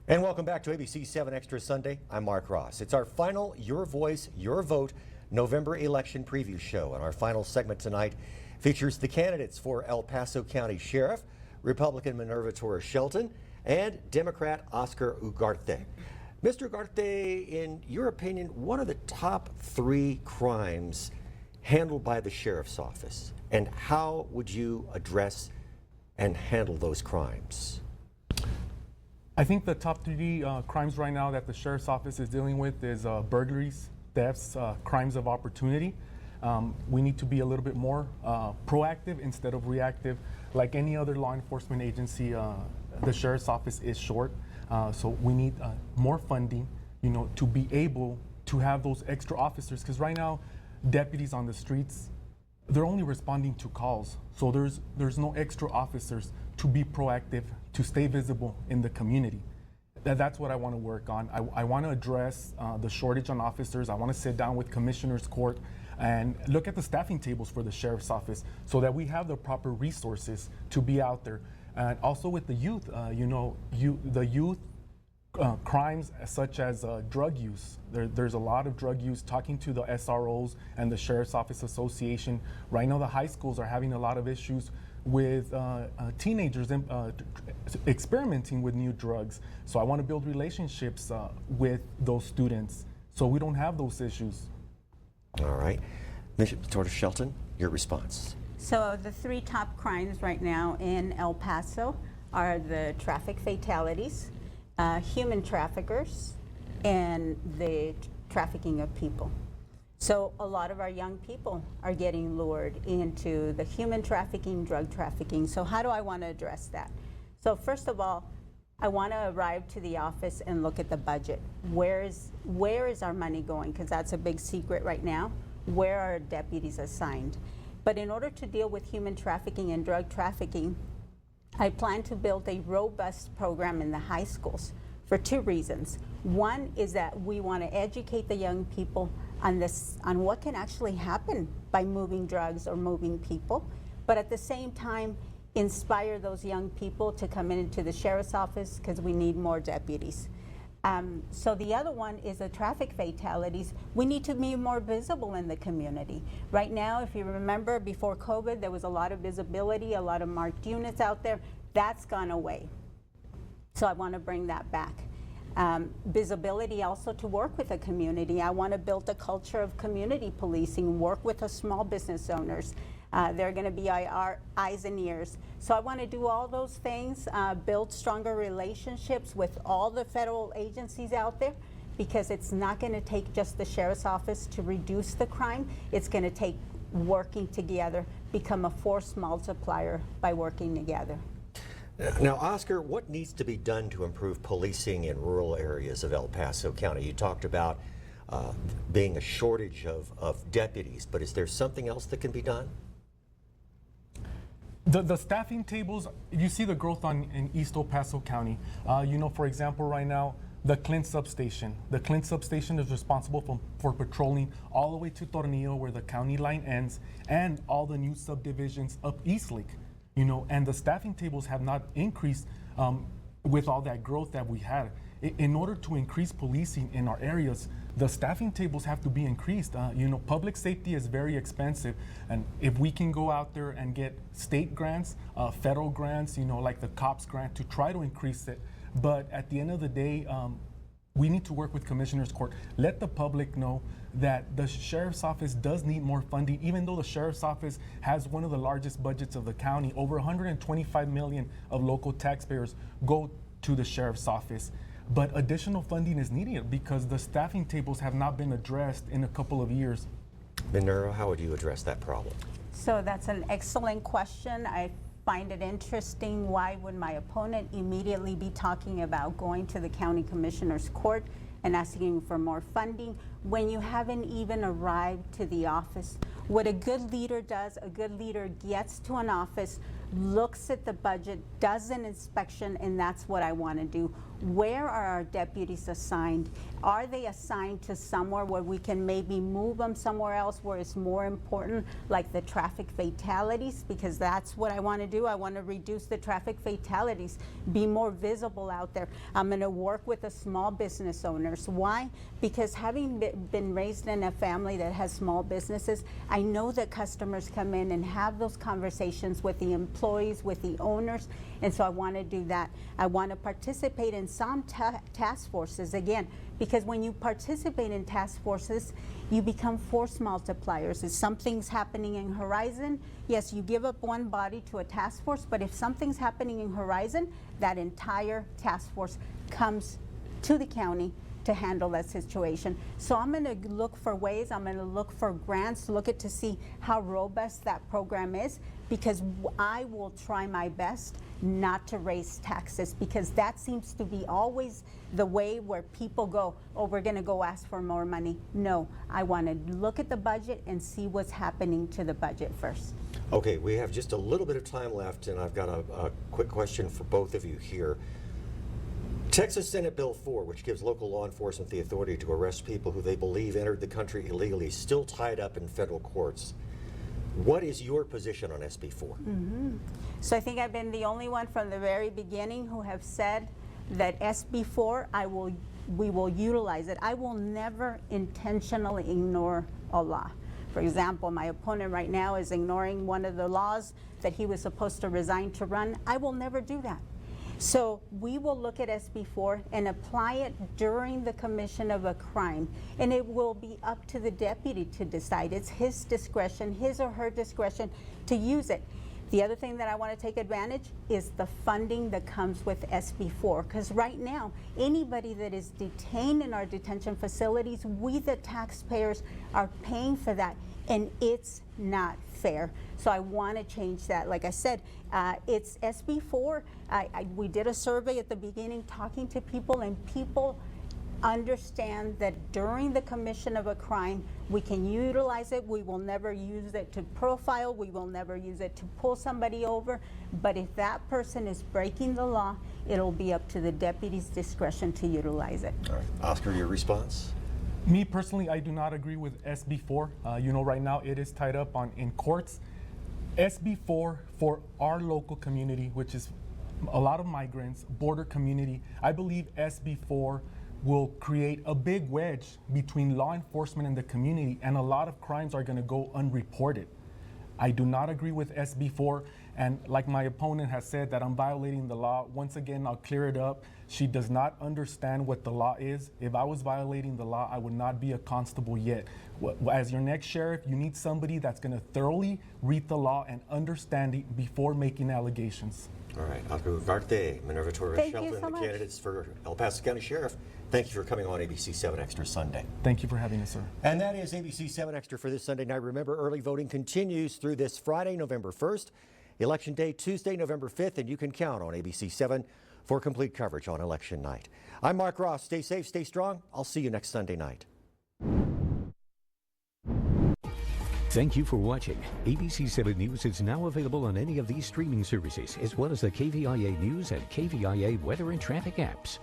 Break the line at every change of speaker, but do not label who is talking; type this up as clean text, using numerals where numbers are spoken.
And welcome back to ABC 7 Extra Sunday. I'm Mark Ross. It's our final Your Voice, Your Vote November election preview show. And our final segment tonight features the candidates for El Paso County Sheriff, Republican Minerva Torres Shelton, and Democrat Oscar Ugarte. Mr. Ugarte, in your opinion, what are the top 3 crimes handled by the Sheriff's Office? And how would you address and handle those crimes?
I think the top 3 crimes right now that the Sheriff's Office is dealing with is burglaries, thefts, crimes of opportunity. We need to be a little bit more proactive instead of reactive. Like any other law enforcement agency, the Sheriff's Office is short. So we need more funding, to be able to have those extra officers. Because right now, deputies on the streets, they're only responding to calls. So there's no extra officers to be proactive, to stay visible in the community. That's what I want to work on. I want to address the shortage on officers. I want to sit down with Commissioner's Court and look at the staffing tables for the Sheriff's Office so that we have the proper resources to be out there. And also with the youth, the youth crimes such as drug use. There's a lot of drug use. Talking to the SROs and the Sheriff's Office Association, right now the high schools are having a lot of issues with teenagers experimenting with new drugs. So I want to build relationships with those students so we don't have those issues.
All right. Ms. Torres Shelton, your response.
So the 3 top crimes right now in El Paso are the traffic fatalities, human traffickers, and the trafficking of people. So a lot of our young people are getting lured into the human trafficking, drug trafficking. So how do I want to address that? So first of all, I want to arrive to the office and look at the budget. Where is our money going? Because that's a big secret right now. Where are deputies assigned? But in order to deal with human trafficking and drug trafficking, I plan to build a robust program in the high schools for 2 reasons. One is that we want to educate the young people on what can actually happen by moving drugs or moving people, but at the same time inspire those young people to come into the Sheriff's Office because we need more deputies. So the other one is the traffic fatalities. We need to be more visible in the community. Right now, if you remember, before COVID, there was a lot of visibility, a lot of marked units out there. That's gone away. So I want to bring that back. Visibility also to work with the community. I want to build a culture of community policing, work with the small business owners. They're going to be our eyes and ears. So I want to do all those things, build stronger relationships with all the federal agencies out there, because it's not going to take just the Sheriff's Office to reduce the crime. It's going to take working together, become a force multiplier by working together.
Now, Oscar, what needs to be done to improve policing in rural areas of El Paso County? You talked about being a shortage of deputies, but is there something else that can be done?
The staffing tables, you see the growth in East El Paso County. For example, right now, the Clint substation. The Clint substation is responsible for patrolling all the way to Tornillo, where the county line ends, and all the new subdivisions up East Lake. And the staffing tables have not increased with all that growth that we had. In order to increase policing in our areas, the staffing tables have to be increased. Public safety is very expensive, and if we can go out there and get state grants, federal grants, like the COPS grant, to try to increase it. But at the end of the day, we need to work with Commissioner's Court. Let the public know that the Sheriff's Office does need more funding, even though the Sheriff's Office has one of the largest budgets of the county. Over 125 million of local taxpayers go to the Sheriff's Office. But additional funding is needed because the staffing tables have not been addressed in a couple of years.
Minerva, how would you address that problem?
So that's an excellent question. I find it interesting. Why would my opponent immediately be talking about going to the County Commissioner's Court and asking for more funding when you haven't even arrived to the office? What a good leader does, a good leader gets to an office, looks at the budget, does an inspection, and that's what I want to do. Where are our deputies assigned? Are they assigned to somewhere where we can maybe move them somewhere else where it's more important, like the traffic fatalities? Because that's what I want to do. I want to reduce the traffic fatalities, be more visible out there. I'm going to work with the small business owners. Why? Because having been raised in a family that has small businesses, I know that customers come in and have those conversations with the employees, with the owners, and so I want to do that. I want to participate in some task forces, again, because when you participate in task forces, you become force multipliers. If something's happening in Horizon, yes, you give up one body to a task force, but if something's happening in Horizon, that entire task force comes to the county to handle that situation. So I'm going to look for ways, I'm going to look for grants, to see how robust that program is, because I will try my best not to raise taxes, because that seems to be always the way where people go, oh, we're going to go ask for more money. No, I want to look at the budget and see what's happening to the budget first.
Okay, we have just a little bit of time left, and I've got a quick question for both of you here. Texas Senate Bill 4, which gives local law enforcement the authority to arrest people who they believe entered the country illegally, is still tied up in federal courts. What is your position on SB 4?
So I think I've been the only one from the very beginning who have said that SB 4, we will utilize it. I will never intentionally ignore a law. For example, my opponent right now is ignoring one of the laws that he was supposed to resign to run. I will never do that. So we will look at SB 4 and apply it during the commission of a crime, and it will be up to the deputy to decide. It's his discretion, his or her discretion, to use it. The other thing that I want to take advantage is the funding that comes with SB 4, because right now, anybody that is detained in our detention facilities, we the taxpayers are paying for that, and it's not fair. So I want to change that. Like I said, it's SB 4. We did a survey at the beginning talking to people, and people understand that during the commission of a crime, we can utilize it. We will never use it to profile. We will never use it to pull somebody over. But if that person is breaking the law, it'll be up to the deputy's discretion to utilize it.
All right, Oscar, your response?
Me personally, I do not agree with SB 4. Right now it is tied up in courts. SB 4 for our local community, which is a lot of migrants, border community, I believe SB 4 will create a big wedge between law enforcement and the community, and a lot of crimes are going to go unreported. I do not agree with SB 4, and like my opponent has said that I'm violating the law. Once again, I'll clear it up. She does not understand what the law is. If I was violating the law, I would not be a constable yet. As your next sheriff, you need somebody that's going to thoroughly read the law and understand it before making allegations.
All right, Oscar Ugarte, Minerva Torres
Thank you
Shelton,
so
the
much.
candidates for El Paso County Sheriff. Thank you for coming on ABC 7 Extra Sunday.
Thank you for having us, sir.
And that is ABC 7 Extra for this Sunday night. Remember, early voting continues through this Friday, November 1st, Election Day, Tuesday, November 5th, and you can count on ABC 7 for complete coverage on election night. I'm Mark Ross. Stay safe, stay strong. I'll see you next Sunday night.
Thank you for watching. ABC 7 News is now available on any of these streaming services, as well as the KVIA News and KVIA Weather and Traffic apps.